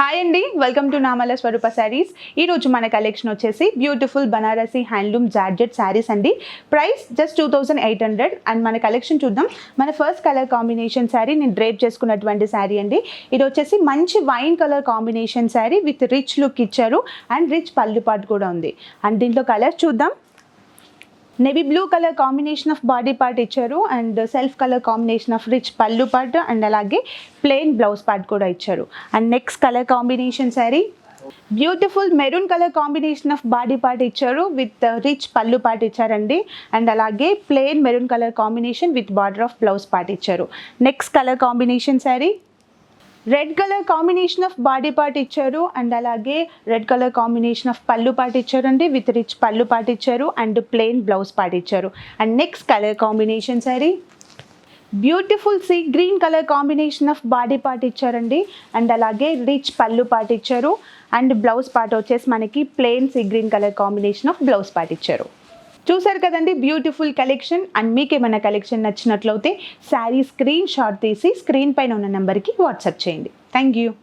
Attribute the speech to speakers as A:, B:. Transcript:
A: Hi అండి, welcome to Namala Swaroopa saris. ఈరోజు మన కలెక్షన్ వచ్చేసి beautiful Banarasi handloom georgette saris అండి. Price just 2800. అండ్ మన కలెక్షన్ చూద్దాం. మన ఫస్ట్ కలర్ కాంబినేషన్ శారీ నేను డ్రేప్ చేసుకున్నటువంటి శారీ అండి. ఇది వచ్చేసి మంచి wine colour combination sari with rich look ఇచ్చారు అండ్ రిచ్ పళ్ళు పాటు కూడా ఉంది. అండ్ దీంట్లో కలర్స్ చూద్దాం. Navy blue colour combination of body part ఇచ్చారు and self colour combination of rich pallu part and అలాగే ప్లెయిన్ బ్లౌజ్ పార్ట్ కూడా ఇచ్చారు. And next colour combination sari beautiful maroon colour combination of body part ఇచ్చారు with rich pallu part ఇచ్చారండి. And అలాగే plain maroon colour combination with border of blouse part ఇచ్చారు. Next colour combination sari red colour combination of body part ఇచ్చారు and అలాగే red colour combination of పళ్ళు part ఇచ్చారండి with rich pallu part ఇచ్చారు and plain blouse part ఇచ్చారు. And next colour combination sari beautiful sea green colour combination of body part ఇచ్చారండి and అలాగే rich pallu part ఇచ్చారు and blouse part వచ్చేసి మనకి plain sea green colour combination of blouse part ఇచ్చారు. చూసారు కదండి బ్యూటిఫుల్ కలెక్షన్. అండ్ మీకు ఏమైనా కలెక్షన్ నచ్చినట్లయితే శారీ స్క్రీన్ షాట్ తీసి స్క్రీన్ పైన ఉన్న నెంబర్కి వాట్సాప్ చేయండి. Thank you.